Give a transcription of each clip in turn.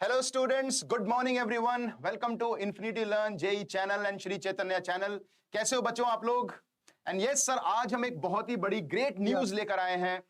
Hello students, good morning everyone. Welcome to Infinity Learn JE channel and Shri Chaitanya channel. कैसे हो बच्चों आप लोग? एंड यस सर, आज हम एक बहुत ही बड़ी ग्रेट न्यूज लेकर आए हैं.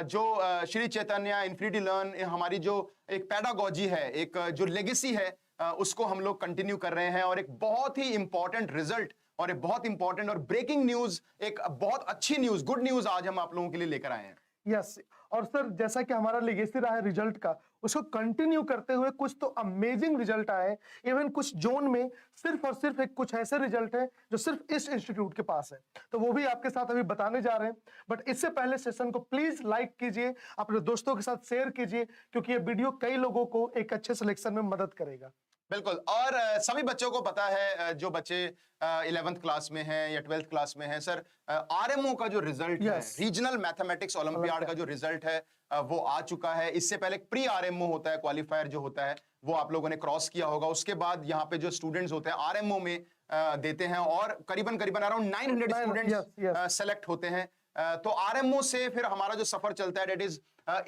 जो श्री चैतन्य इन्फिनिटी लर्न हमारी जो एक पैडागॉजी है, एक जो लेगेसी है, उसको हम लोग कंटिन्यू कर रहे हैं. और एक बहुत ही इंपॉर्टेंट रिजल्ट और एक बहुत इंपॉर्टेंट और ब्रेकिंग न्यूज, एक बहुत अच्छी न्यूज, गुड न्यूज आज हम आप लोगों के लिए लेकर आए हैं. यस और सर, जैसा कि हमारा लेगेसी रहा है रिजल्ट का, उसको कंटिन्यू करते हुए कुछ तो अमेजिंग रिजल्ट आए. इवन कुछ जोन में सिर्फ और सिर्फ एक कुछ ऐसे रिजल्ट हैं जो सिर्फ इस इंस्टीट्यूट के पास है, तो वो भी आपके साथ अभी बताने जा रहे हैं. बट इससे पहले सेशन को प्लीज लाइक कीजिए, अपने दोस्तों के साथ शेयर कीजिए, क्योंकि ये वीडियो कई लोगों को एक अच्छे सिलेक्शन में मदद करेगा. बिल्कुल. और सभी बच्चों को पता है, जो बच्चे 11th क्लास में हैं या 12th क्लास में हैं, सर आरएमओ का जो रिजल्ट है, रीजनल मैथमेटिक्स ओलंपियाड का जो रिजल्ट है, वो आ चुका है. इससे पहले प्री आरएमओ होता है, क्वालिफायर जो होता है, वो आप लोगों ने क्रॉस किया होगा. उसके बाद यहाँ पे जो स्टूडेंट्स होते हैं आरएमओ में देते हैं, और करीबन करीबन अराउंड 900 स्टूडेंट्स सेलेक्ट होते हैं. तो आरएमओ से फिर हमारा जो सफर चलता है, that is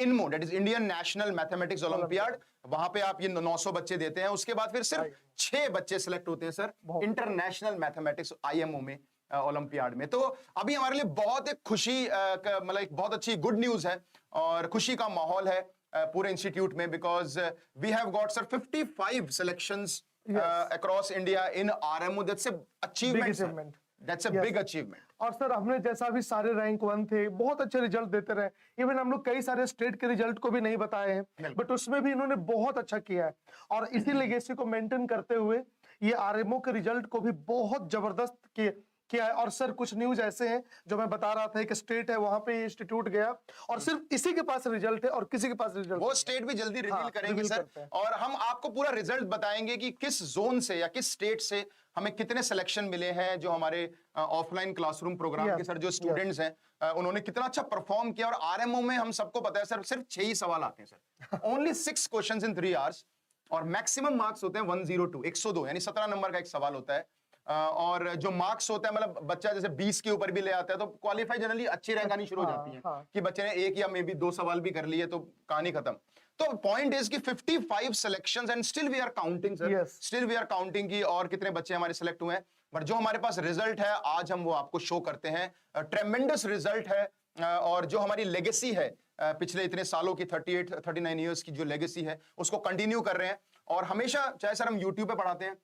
INMO, that is Indian National Mathematics Olympiad. वहां पे आप ये 900 बच्चे देते हैं. उसके बाद फिर सिर्फ 6 बच्चे सिलेक्ट होते हैं सर इंटरनेशनल मैथमेटिक्स आईएमओ में, ओलंपियाड में. तो अभी हमारे लिए बहुत एक खुशी, मतलब एक बहुत अच्छी गुड न्यूज है और खुशी का माहौल है पूरे इंस्टीट्यूट में, because we have got sir 55 selections across India in RMO. That's a achievement. That's a big achievement. और सर, हमने जैसा भी सारे रैंक 1 थे, बहुत अच्छे रिजल्ट देते रहे. इवन हम लोग कई सारे स्टेट के रिजल्ट को भी नहीं बताए हैं, बट उसमें भी इन्होंने बहुत अच्छा किया है. और इसी लेगेसी को मेंटेन करते हुए ये आरएमओ के रिजल्ट को भी बहुत जबरदस्त किया है. और सर, कुछ न्यूज ऐसे हैं जो मैं बता रहा था, एक स्टेट है वहां पे इंस्टीट्यूट गया और सिर्फ इसी के पास रिजल्ट है और किसी के पास रिजल्ट. वो स्टेट भी जल्दी रिवील करेंगे सर. और हम आपको पूरा रिजल्ट बताएंगे कि किस जोन से या किस स्टेट से हमें कितने सिलेक्शन मिले हैं. जो हमारे ऑफलाइन क्लासरूम प्रोग्राम के सर जो स्टूडेंट्स हैं, उन्होंने कितना अच्छा परफॉर्म किया. और आरएमओ में हम सबको पता है सर, सिर्फ 6 ही सवाल आते हैं sir. Only 6 questions in 3 hours. और मैक्सिमम मार्क्स होते हैं 102, 102, यानी 17 नंबर का एक सवाल होता है. और जो मार्क्स होता है, मतलब बच्चा जैसे 20 के ऊपर भी ले आता है तो क्वालिफाई जनरली अच्छी रैंक आनी शुरू हो जाती है. कि बच्चे ने 1 या मे बी 2 सवाल भी कर लिए तो कहानी खत्म. तो पॉइंट इज कि 55 selections and still we are counting sir, still we are counting की और कितने बच्चे हमारे सिलेक्ट हुए हैं. बट जो हमारे पास रिजल्ट है आज हम वो आपको शो करते हैं. ट्रेमेंडस रिजल्ट है. और जो हमारी लेगेसी है, पिछले इतने सालों की 38-39 ईयर्स की जो लेगेसी है, उसको कंटिन्यू कर रहे हैं. और हमेशा, चाहे सर हम यूट्यूब पे पढ़ाते हैं,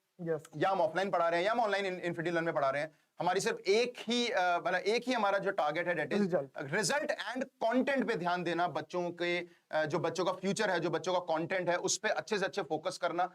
या हम ऑफलाइन पढ़ा रहे हैं, या हम ऑनलाइन इन्फिनिटी लर्न में पढ़ा रहे हैं, हमारी सिर्फ एक ही हमारा जो टारगेट है, that is result and content पे ध्यान देना. बच्चों के जो बच्चों का फ्यूचर है, जो बच्चों का कंटेंट है, उस पे अच्छे से अच्छे फोकस करना.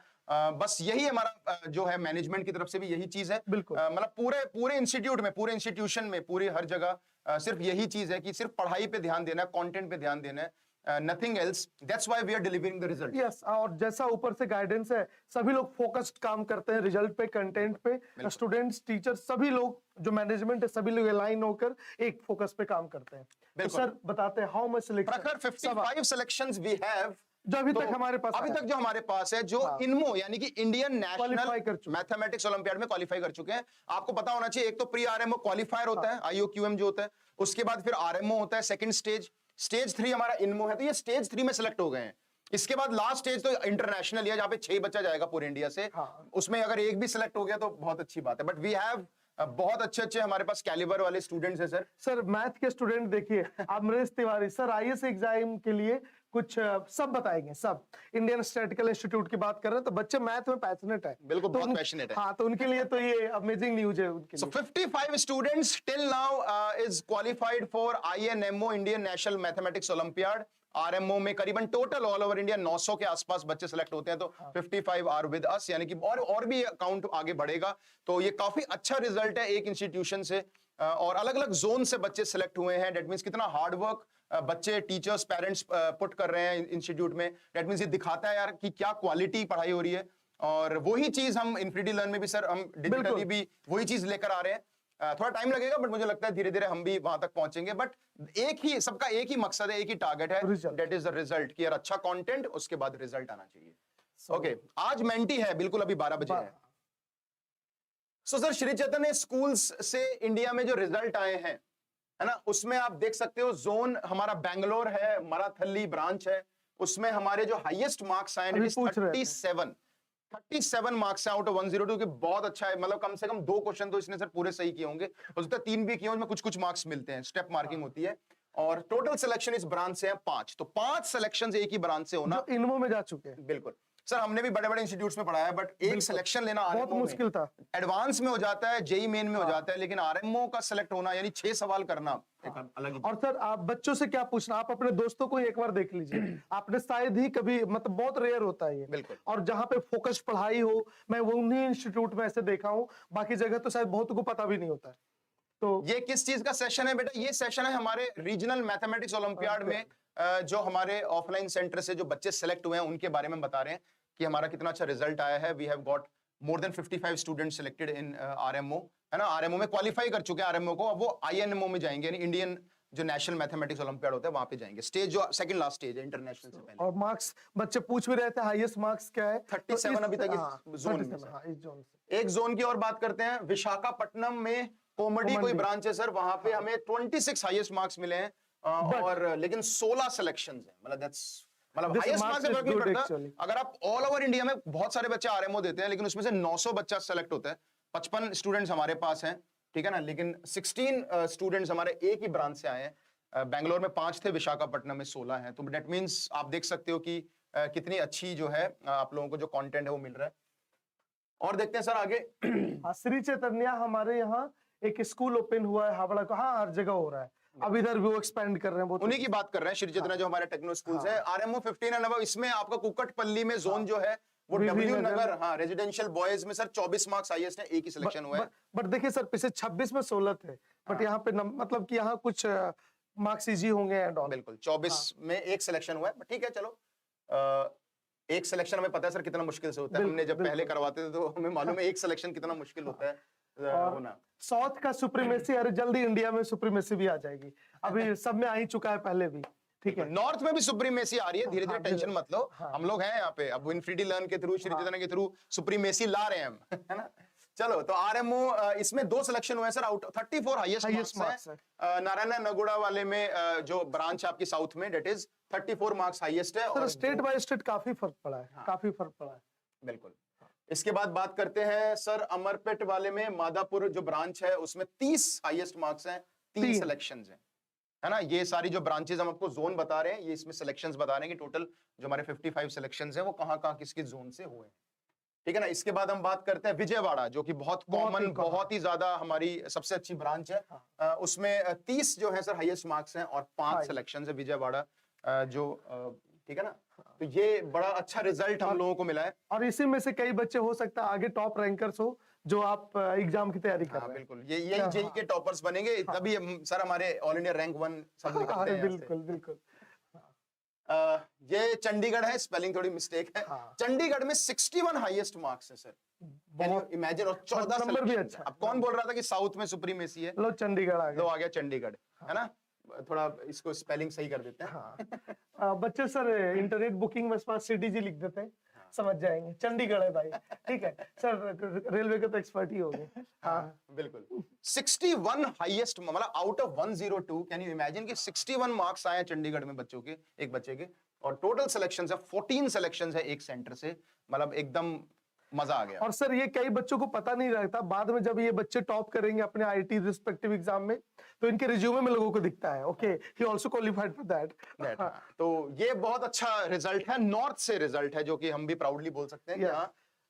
बस यही हमारा जो है मैनेजमेंट की तरफ से भी यही चीज है. मतलब पूरे इंस्टीट्यूट में, पूरे इंस्टीट्यूशन में, पूरी हर जगह सिर्फ यही चीज है कि सिर्फ पढ़ाई पे ध्यान देना है, कंटेंट पे ध्यान देना है. Nothing else. That's why we are delivering the result. Yes, और जैसा ऊपर से गाइडेंस है, सभी लोग फोकस्ड काम करते हैं रिजल्ट पे, कंटेंट पे. स्टूडेंट्स, टीचर, सभी लोग जो मैनेजमेंट है, सभी लोग अलाइन होकर एक फोकस पे काम करते हैं. तो सर बताते हैं how much selection. 55 selections we have जो अभी तक हमारे पास, अभी तक जो हमारे पास है, जो इनमो यानी कि इंडियन नेशनल मैथमेटिक्स ओलंपियाड में क्वालिफाई कर चुके हैं. आपको पता होना चाहिए, एक तो प्री आरएमओ क्वालिफायर होता है, आईओक्यूएम जो होता है, उसके बाद फिर आरएमओ होता है सेकंड स्टेज. स्टेज 3 हमारा इनमो है, तो ये स्टेज 3 में सिलेक्ट हो गए हैं. इसके बाद लास्ट स्टेज तो इंटरनेशनल है, जहां पे 6 बच्चा जाएगा पूरे इंडिया से. उसमें अगर एक भी सिलेक्ट हो गया तो बहुत अच्छी बात है. बट वी हैव बहुत अच्छे हमारे पास कैलिबर वाले स्टूडेंट्स हैं सर. सर मैथ के स्टूडेंट देखिए, Amresh Tiwari sir IAS exam के लिए कुछ सब बताएंगे. सब इंडियन स्टैटिस्टिकल इंस्टीट्यूट की बात कर रहे हैं, तो बच्चे मैथ में पैशनेट है. बिल्कुल, बहुत पैशनेट है. हाँ, तो उनके लिए तो ये अमेजिंग न्यूज है उनके लिए. 55 students till now is qualified for INMO, Indian National Mathematics Olympiad. RMO में करीबन टोटल ऑल ओवर इंडिया 900 के आसपास बच्चे सेलेक्ट होते हैं. तो 55 आर विद अस, यानी कि और भी काउंट आगे बढ़ेगा. तो ये काफी अच्छा रिजल्ट है एक इंस्टीट्यूशन से. और अलग अलग जोन से बच्चे सेलेक्ट हुए हैं. डेट मींस कितना हार्ड वर्क बच्चे, टीचर्स, पेरेंट्स पुट कर रहे हैं इंस्टीट्यूट में. डेट मींस ये दिखाता है यार कि क्या क्वालिटी पढ़ाई हो रही है. और वही चीज हम इन्फिनिटी लर्न में भी सर, हम डिजिटली भी वही चीज लेकर आ रहे हैं. थोड़ा टाइम लगेगा, बट मुझे लगता है धीरे धीरे हम भी वहां तक पहुंचेंगे. बट सबका एक ही मकसद है, एक ही टारगेट है, दैट इज द रिजल्ट. कि यार अच्छा कंटेंट, उसके बाद रिजल्ट आना चाहिए. ओके, आज मेंटी है, बिल्कुल अभी 12 बजे है. So sir, Shri Chaitanya schools से इंडिया में जो रिजल्ट आए हैं, है ना, उसमें आप देख सकते हो जोन हमारा बैंगलोर है, मराथली ब्रांच है. उसमें हमारे जो हाईएस्ट मार्क्स आए अभी पूछ रहे थे। 37 मार्क्स आउट ऑफ 102 कि बहुत अच्छा है। मतलब कम से कम 2 क्वेश्चन तो इसने सर पूरे सही किए होंगे, हो सकता है 3 भी किए हों, उसमें कुछ कुछ मार्क्स मिलते हैं, स्टेप मार्किंग होती है। और टोटल सिलेक्शन इस ब्रांच से है 5, तो 5 सिलेक्शन एक ही ब्रांच से होना जो इनवो में जा चुके हैं। बिल्कुल सर, हमने भी बड़े बड़े इंस्टीट्यूट्स में पढ़ाया है, बट एक सिलेक्शन लेना बहुत RMO में मुश्किल था। एडवांस में हो जाता है, जेई मेन में हो जाता है, लेकिन आरएमओ का सिलेक्ट होना यानी 6 सवाल करना एक अलग ही। और सर आप बच्चों से क्या पूछना, आप अपने दोस्तों को एक बार देख लीजिए, आपने शायद ही कभी, मतलब बहुत रेयर होता है ये। बिल्कुल। और जहाँ पे फोकस पढ़ाई हो, मैं वो उन्हीं इंस्टीट्यूट में ऐसे देखा हूँ, बाकी जगह तो शायद बहुत को पता भी नहीं होता है। तो ये किस चीज का सेशन है बेटा? ये सेशन है हमारे रीजनल मैथमेटिक्स ओलंपियाड में जो हमारे ऑफलाइन सेंटर से जो बच्चे सेलेक्ट हुए हैं उनके बारे में बता रहे हैं कि हमारा कितना अच्छा रिजल्ट आया है। We have got more than 55 students selected in RMO, है ना। आरएमओ में क्वालिफाई कर चुके हैं आरएमओ को, अब वो आईएनएमओ में जाएंगे, यानी इंडियन जो नेशनल मैथमेटिक्स ओलंपियाड होता है वहां पे जाएंगे। स्टेज जो सेकंड लास्ट स्टेज है इंटरनेशनल से पहले। और मार्क्स बच्चे पूछ भी रहे थे, हाईएस्ट मार्क्स क्या है? 37 अभी तक इस जोन में। इस जोन से एक जोन की और बात करते हैं, विशाखापट्टनम में कोमडी कोई ब्रांच है सर, वहां पे हमें 26 हाईएस्ट मार्क्स मिले हैं, और लेकिन 16 सिलेक्शंस हैं। मतलब दैट्स मतलब हाईएस्ट मार्क्स से फर्क नहीं पड़ता। अगर आप ऑल ओवर इंडिया में बहुत सारे बच्चे आरएमओ देते हैं, लेकिन उसमें से 900 बच्चा सेलेक्ट होता है। 55 स्टूडेंट्स हमारे पास हैं, ठीक है ना, लेकिन 16 स्टूडेंट्स हमारे एक ही ब्रांच से आए हैं। बेंगलोर में 5 थे, विशाखापट्टनम में 16 हैं। तो दैट मींस आप देख सकते हो कि कितनी अच्छी जो है आप लोगों को जो कंटेंट है वो मिल रहा है। और देखते हैं सर आगे। श्री चैतन्य हमारे यहाँ एक स्कूल ओपन हुआ है हावड़ा का, हाँ हर जगह हो रहा है, अब इधर भी वो एक्सपेंड कर रहे हैं बहुत। उन्हीं की बात कर रहे हैं, श्री चैतन्य जो हमारे टेक्नो स्कूल्स है। आरएमओ 15 एंड अबव, इसमें आपका कुकटपल्ली में जोन जो है वो डब्ल्यू नगर, हाँ रेजिडेंशियल बॉयज में सर 24 मार्क्स हाईएस्ट है, एक ही सिलेक्शन हुआ है। बट देखिए सर, पिछले 26 में 16 थे, बट यहाँ पे मतलब कि यहाँ कुछ मार्क्स इजी होंगे एंड ऑल। बिल्कुल 24 में एक सिलेक्शन हुआ है, ठीक है चलो। एक सिलेक्शन हमें पता है सर कितना मुश्किल से होता है, हमने जब पहले करवाते थे तो हमें मालूम है एक सिलेक्शन कितना मुश्किल होता है होना। साउथ का सुप्रीमेसी, अरे जल्दी इंडिया में सुप्रीमेसी भी आ जाएगी, अभी सब में आ ही चुका है पहले भी, ठीक है। नॉर्थ में भी सुप्रीमेसी आ रही है धीरे धीरे, टेंशन मत लो, हम लोग हैं यहाँ पे। अब विनफ्रीडी लर्न के थ्रू, श्री चैतन्य के थ्रू सुप्रीमेसी ला रहे हैं हम, है ना। चलो, तो आरएमओ इसमें 2 सिलेक्शन हुए सर, आउट 34 हाईएस्ट मार्क्स है। नारायण नगुड़ा वाले में जो ब्रांच है आपकी साउथ में, डेट इज 34 मार्क्स हाईएस्ट है। और स्टेट बाय स्टेट काफी फर्क पड़ा है, काफी फर्क पड़ा है। बिल्कुल। इसके बाद बात करते हैं सर अमरपेट वाले में, मादापुर जो ब्रांच है उसमें 30 हाईएस्ट मार्क्स हैं, 3 सिलेक्शंस हैं, है ना। ये सारी जो ब्रांचेस हम आपको जोन बता रहे हैं, ये इसमें सिलेक्शंस बता रहे हैं कि टोटल जो हमारे 55 सिलेक्शंस हैं वो कहां-कहां किसके जोन से हुए हैं, ठीक है ना। इसके बाद हम बात करते हैं विजयवाड़ा, जो कि बहुत कॉमन, बहुत ही ज्यादा हमारी सबसे अच्छी ब्रांच है। उसमें 30 जो है सर हाईएस्ट मार्क्स हैं और 5 सिलेक्शंस है विजयवाड़ा जो, ठीक है ना। तो ये बड़ा अच्छा रिजल्ट हम लोगों को मिला है। और इसी में से कई बच्चे हो सकता है आगे टॉप रैंकर्स हो, जो आप एग्जाम की तैयारी कर रहे हैं। बिल्कुल, ये जेई के टॉपर्स बनेंगे, तभी सर हमारे ऑल इंडिया रैंक 1 सब निकलते हैं। बिल्कुल बिल्कुल। ये चंडीगढ़ है, स्पेलिंग थोड़ी मिस्टेक है। चंडीगढ़ में 61 हाईएस्ट मार्क्स है सर, कैन यू इमेजिन। और 14 नंबर भी अच्छा। अब कौन बोल रहा था कि साउथ में सुप्रीमेसी है? लो चंडीगढ़ आ गया, लो आ गया चंडीगढ़, है ना। थोड़ा इसको स्पेलिंग सही कर देते हैं। बच्चे सर इंटरनेट बुकिंग में सीडीजी लिख देते हैं, समझ जाएंगे चंडीगढ़ है भाई, ठीक है सर। रेलवे के तो एक्सपर्ट ही हो गए। हाँ बिल्कुल। 61 हाईएस्ट, मतलब out of 102, can you imagine कि 61 मार्क्स आए चंडीगढ़ में बच्चों के, एक बच्चे के। और टोटल सिलेक्शंस है 14 सिलेक्शंस है एक सेंटर से, मतलब एकदम मजा आ गया। और सर ये कई बच्चों को पता नहीं रहता, बाद में जब ये बच्चे टॉप करेंगे अपने आईटी रिस्पेक्टिव एग्जाम में, तो इनके रिज्यूमे में लोगों को दिखता है, okay he also qualified for that. तो ये बहुत अच्छा रिजल्ट है, नॉर्थ से रिजल्ट है, जो कि हम भी प्राउडली बोल सकते हैं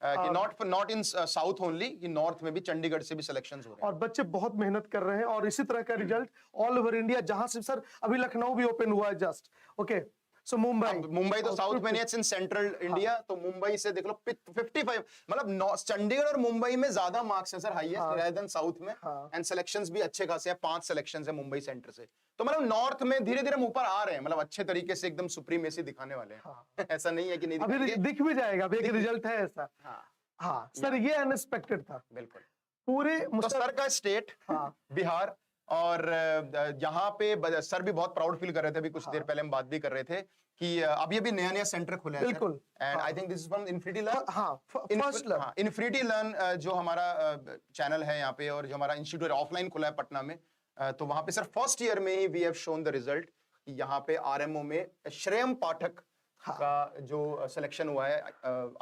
कि नॉट इन साउथ ओनली, कि नॉर्थ में भी चंडीगढ़ से भी सिलेक्शंस हो रहे हैं। और बच्चे बहुत मेहनत कर रहे हैं, और इसी तरह का रिजल्ट ऑल ओवर इंडिया, जहां से सर अभी लखनऊ भी ओपन हुआ है जस्ट, ओके। सो मुंबई तो साउथ में नहीं है, इन सेंट्रल इंडिया। तो मुंबई से देख लो 55, मतलब चंडीगढ़ और मुंबई में ज्यादा मार्क्स हैं sir highest rather than south में। एंड सिलेक्शंस भी अच्छे खासे हैं, 5 सिलेक्शंस है मुंबई सेंटर से। तो मतलब नॉर्थ में धीरे धीरे हम ऊपर आ रहे हैं, मतलब अच्छे तरीके से एकदम सुप्रीमेसी दिखाने वाले हैं। ऐसा नहीं है कि नहीं अभी दिख भी जाएगा, अभी एक रिजल्ट है ऐसा। हाँ सर, ये अनएक्सपेक्टेड था बिल्कुल। पूरे तो सर का स्टेट बिहार, और यहाँ पे सर भी बहुत प्राउड फील कर रहे थे, अभी कुछ देर पहले हम बात भी कर रहे थे कि अभी अभी नया नया सेंटर खुला है। बिल्कुल। And I think this is from infinity learn. First learn, infinity learn जो हमारा चैनल है यहाँ पे, और जो हमारा इंस्टीट्यूट ऑफलाइन खुला है पटना में, तो वहां पे सर फर्स्ट ईयर में ही we have shown the result. यहाँ पे आरएमओ में श्रेयम पाठक का जो सिलेक्शन हुआ है,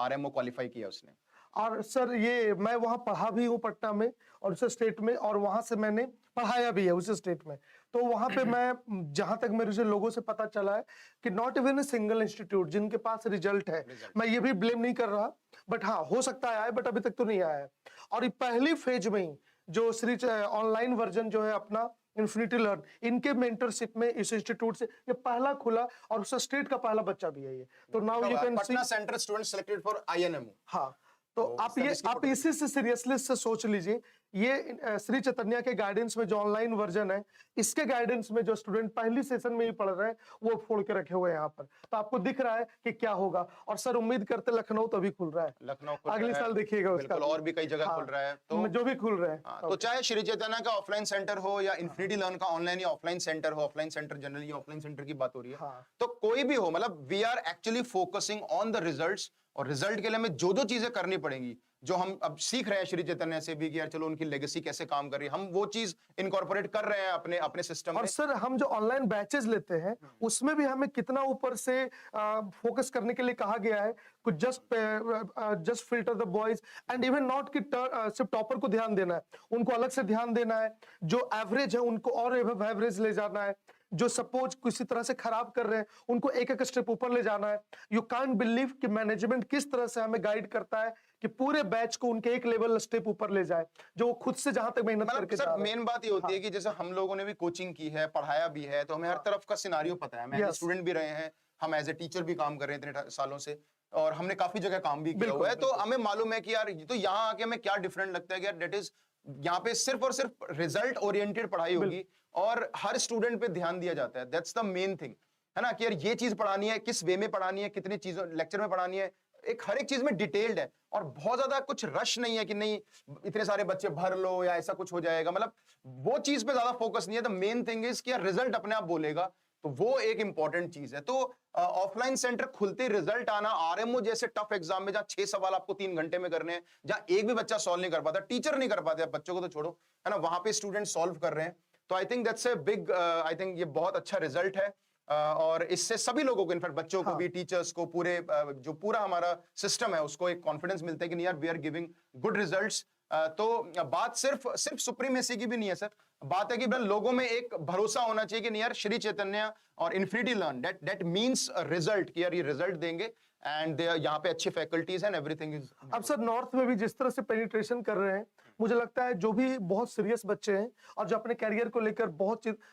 आरएमओ क्वालिफाई किया उसने। और सर ये मैं वहाँ पढ़ा भी हूँ पटना में और उस स्टेट में, और वहां से मैंने पढ़ाया भी है उस स्टेट में। तो वहां पे मैं जहां तक मेरे से लोगों से पता चला है कि not even a single institute जिनके पास रिजल्ट है। मैं ये भी ब्लेम नहीं कर रहा, बट हाँ हो सकता है आए, बट अभी तक तो नहीं आया है। और ये पहली फेज में ही जो श्री ऑनलाइन वर्जन जो है अपना इन्फिनिटी लर्न, इनके मेंटरशिप में इस इंस्टीट्यूट से ये पहला खुला और उस स्टेट का पहला बच्चा भी है ये। तो now you can see Patna centre student selected for INMO. हाँ, तो आप इसी से सीरियसनेस से सोच लीजिए, ये श्री चैतन्य के गाइडेंस में जो ऑनलाइन वर्जन है, इसके गाइडेंस में जो स्टूडेंट पहली सेशन में ही पढ़ रहे हैं वो फोड़ के रखे हुए हैं यहाँ पर। तो आपको दिख रहा है कि क्या होगा। और सर उम्मीद करते लखनऊ तो अभी खुल रहा है, लखनऊ अगले साल देखिएगा उसका, और भी कई जगह खुल रहा है। तो जो भी खुल रहे हैं। तो चाहे श्री चैतन्य का ऑफलाइन सेंटर हो या इन्फिनिटी लर्न का ऑनलाइन या ऑफलाइन सेंटर हो, offline centre generally offline centre की बात हो रही है, तो कोई भी हो, मतलब we are actually focusing on the results. और रिजल्ट के लिए हमें जो जो चीजें करनी पड़ेंगी, जो हम अब सीख रहे हैं श्री चैतन्य से भी कि यार चलो उनकी लेगेसी कैसे काम कर रही है, हम वो चीज इनकॉर्पोरेट कर रहे हैं अपने अपने सिस्टम में। और सर हम जो ऑनलाइन बैचेस लेते हैं उसमें भी हमें कितना ऊपर से फोकस करने के लिए कहा गया है, कुछ just filter the boys and even not कि सिर्फ टॉपर को ध्यान देना है, उनको अलग से ध्यान देना है, जो एवरेज है उनको और एवरेज ले जाना है, जो सपोज किसी तरह से खराब कर रहे हैं उनको एक एक स्टेप ऊपर ले जाना है। यू कांट बिलीव कि मैनेजमेंट किस तरह से हमें गाइड करता है कि पूरे बैच को उनके एक लेवल स्टेप ऊपर ले जाए, जो वो खुद से जहां तक मेहनत करके जा रहे हैं। मेन बात ये होती है कि जैसे हम लोगों ने भी कोचिंग की है, पढ़ाया भी है, तो हमें हर तरफ का सिनारियो पता है। मैं स्टूडेंट भी रहे हैं, हम एज ए टीचर भी काम कर रहे हैं इतने सालों से, और हमने काफी जगह काम भी किया हुआ है। तो हमें मालूम है कि यार तो यहाँ आके हमें क्या डिफरेंट लगता है कि यार डेट इज यहाँ पे सिर्फ और सिर्फ रिजल्ट ओरिएंटेड पढ़ाई होगी और हर स्टूडेंट पे ध्यान दिया जाता है। दैट्स द मेन थिंग, है ना, कि यार ये चीज पढ़ानी है, किस वे में पढ़ानी है, कितनी चीजों लेक्चर में पढ़ानी है, एक हर एक चीज में डिटेल्ड है। और बहुत ज्यादा कुछ रश नहीं है कि नहीं इतने सारे बच्चे भर लो या ऐसा कुछ हो जाएगा, मतलब वो चीज पे ज्यादा फोकस नहीं है। द मेन थिंग इज कि यार रिजल्ट अपने आप बोलेगा, तो वो एक इंपॉर्टेंट चीज है। तो ऑफलाइन सेंटर खुलते रिजल्ट आना, आरएमओ जैसे टफ एग्जाम में जहां 6 सवाल आपको 3 घंटे में करने हैं, जहां एक भी बच्चा सॉल्व नहीं कर पाता, टीचर नहीं कर पाते, बच्चों को तो छोड़ो, है ना, वहां पे स्टूडेंट सॉल्व कर रहे हैं। तो I think that's a big, I think ये बहुत अच्छा रिजल्ट है। और इससे सभी लोगों को, इनफैक्ट बच्चों को भी, टीचर्स को, पूरे जो पूरा हमारा सिस्टम है उसको एक कॉन्फिडेंस मिलता है कि नहीं यार we are giving good results. तो बात सिर्फ सुप्रीमेसी की भी नहीं है सर, बात है कि लोगों में एक भरोसा होना चाहिए कि नहीं यार श्री चैतन्य और infinity learn that means result, कि यार ये रिजल्ट देंगे एंड यहाँ पे अच्छी फैकल्टीज एंड एवरीथिंग इज। अब सर नॉर्थ में भी जिस तरह से पेनिट्रेशन कर रहे हैं, मुझे लगता है जो भी बहुत सीरियस बच्चे हैं और जो अपने कैरियर को लेकर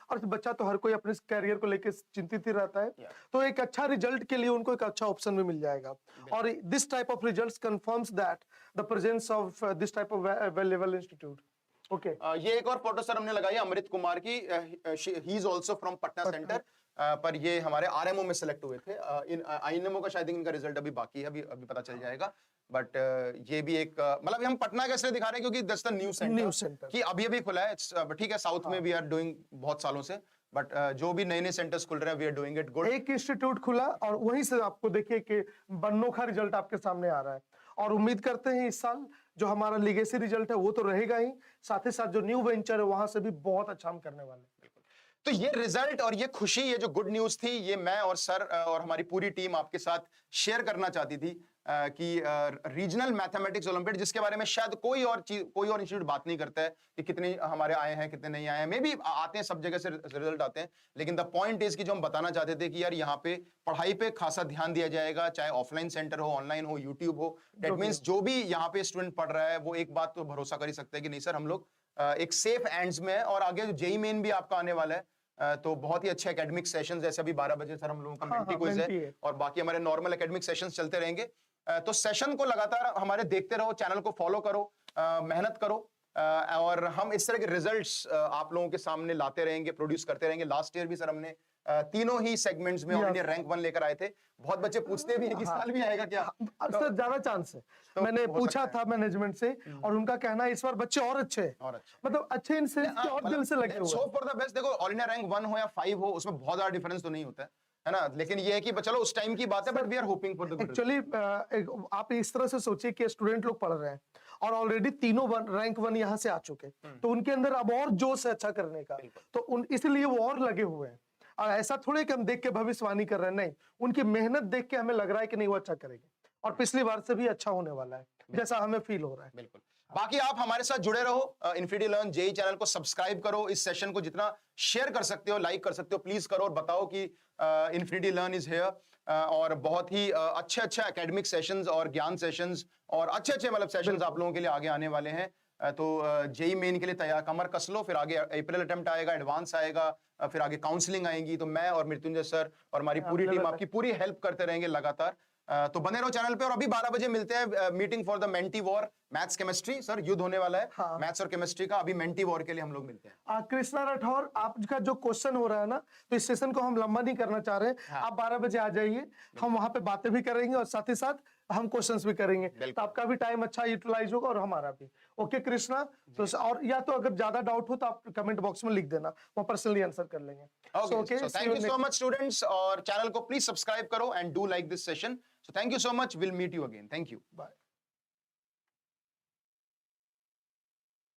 और बच्चा तो हर कोई अपने कैरियर को लेकर चिंतित ही रहता है, तो एक अच्छा रिजल्ट के लिए उनको एक अच्छा ऑप्शन भी मिल जाएगा। और this type of results confirms that the presence of this type of well level institute. Okay, ये एक और फोटो सर हमने लगाई अमृत कुमार की, he is also from Patna centre, पर ये हमारे आरएमओ में सिलेक्ट हुए थे। इन आईएनएमओ का शायद इनका रिजल्ट अभी बाकी है, अभी पता चल जाएगा। बट ये भी एक मतलब हम पटना का इसलिए दिखा रहे हैं क्योंकि दैट्स द न्यू सेंटर कि अभी खुला है। ठीक है, साउथ में वी आर डूइंग बहुत सालों से, बट जो भी नए नए सेंटर्स खुल रहे हैं we are doing it good. एक इंस्टीट्यूट खुला और वहीं से आपको देखिए कि बनोखा रिजल्ट आपके सामने आ रहा है। और उम्मीद करते हैं इस साल जो हमारा लीगेसी रिजल्ट है वो तो रहेगा ही, साथ ही साथ जो न्यू वेंचर है वहां से भी बहुत अच्छा हम करने वाले हैं। तो ये रिजल्ट और ये खुशी, ये जो गुड न्यूज थी, ये मैं और सर और हमारी पूरी टीम आपके साथ शेयर करना चाहती थी कि रीजनल मैथमेटिक्स ओलंपियाड, जिसके बारे में शायद कोई और इंस्टीट्यूट बात नहीं करता है कि कितने हमारे आए हैं कितने नहीं आए हैं। मे भी आते हैं, सब जगह से रिजल्ट आते हैं, लेकिन द पॉइंट इज कि जो हम बताना चाहते थे कि यार यहाँ पे पढ़ाई पे खासा ध्यान दिया जाएगा, चाहे ऑफलाइन सेंटर हो, ऑनलाइन हो, यूट्यूब हो। दैट मीन्स जो भी यहाँ पे स्टूडेंट पढ़ रहा है वो एक बात तो भरोसा कर ही सकता है कि नहीं सर हम लोग एक सेफ एंड्स में है। और आगे जेईई मेन भी आपका आने वाला है, तो बहुत ही अच्छे एकेडमिक सेशंस, जैसे अभी 12 बजे सर हम लोगों का मेंटी क्विज है, और बाकी हमारे नॉर्मल एकेडमिक सेशंस चलते रहेंगे। तो सेशन को लगातार हमारे देखते रहो, चैनल को फॉलो करो, मेहनत करो, और हम इस तरह के रिजल्ट्स आप लोगों के सामने लाते रहेंगे, प्रोड्यूस करते रहेंगे। लास्ट ईयर भी सर हमने तीनों ही सेगमेंट्स में ऑल इंडिया रैंक 1 लेकर आए थे। बहुत बच्चे पूछते भी हैं कि साल भी आएगा क्या, सर ज्यादा चांस है। तो मैंने पूछा था मैनेजमेंट से और उनका कहना है इस बार बच्चे और अच्छे हैं, और अच्छे, मतलब अच्छे इन सेंस के और दिल से लगे हुए हैं। Hope for the best. देखो ऑल इंडिया रैंक 1 हो या 5 हो, उसमें बहुत ज्यादा डिफरेंस तो नहीं होता है ना, लेकिन ये है कि चलो उस टाइम की बात है, but we are hoping for the actually आप इस तरह से सोचिए कि स्टूडेंट लोग पढ़ रहे हैं और ऑलरेडी तीनों रैंक 1 यहाँ से आ चुके हैं, तो उनके अंदर अब और जोश है अच्छा करने का, तो इसलिए वो और लगे हुए हैं। और ऐसा थोड़े कि हम देख के भविष्यवाणी कर रहे हैं, नहीं, उनकी मेहनत देख के हमें लग रहा है कि नहीं वो अच्छा करेंगे और पिछली बार से भी अच्छा होने वाला है, जैसा हमें फील हो रहा है। बिल्कुल। बाकी आप हमारे साथ जुड़े रहो, इन्फिनिटी लर्न जेई चैनल को सब्सक्राइब करो, इस सेशन को जितना शेयर कर सकते हो, लाइक कर सकते हो, प्लीज करो और बताओ कि इन्फिनिटी लर्न इज हियर। और बहुत ही अच्छे अच्छे एकेडमिक सेशंस और ज्ञान सेशंस और अच्छे अच्छे मतलब सेशंस आप लोगों के लिए आगे आने वाले हैं। तो जेई मेन के लिए तैयार कमर कस लो, फिर आगे अप्रैल अटेम्प्ट आएगा, एडवांस आएगा, फिर आगे काउंसलिंग आएगी। तो मैं और मृत्युंजय सर और हमारी पूरी टीम आपकी पूरी हेल्प करते रहेंगे लगातार। तो बने रहो चैनल पे। और अभी 12 बजे मिलते हैं मीटिंग फॉर द मेंटी वॉर मैथ्स केमिस्ट्री। सर युद्ध होने वाला है हाँ। मैथ्स और केमिस्ट्री का, अभी मेंटी वॉर के लिए हम लोग मिलते हैं। कृष्णा राठौर, आपका जो क्वेश्चन हो रहा है ना, तो इस सेशन को हम लंबा नहीं करना चाह रहे हैं। हाँ। आप 12 बजे आ जाइए, हम वहां पे बातें भी करेंगे और साथ ही साथ हम क्वेश्चंस भी करेंगे, तो आपका भी टाइम अच्छा यूटिलाइज होगा और हमारा भी। ओके कृष्णा, तो और या तो अगर ज्यादा डाउट हो तो आप कमेंट बॉक्स में लिख देना, वो पर्सनली आंसर कर लेंगे। Okay, so thank you so much students, और चैनल को प्लीज सब्सक्राइब करो and do like this session. So thank you so much, we'll meet you again. Thank you. Bye.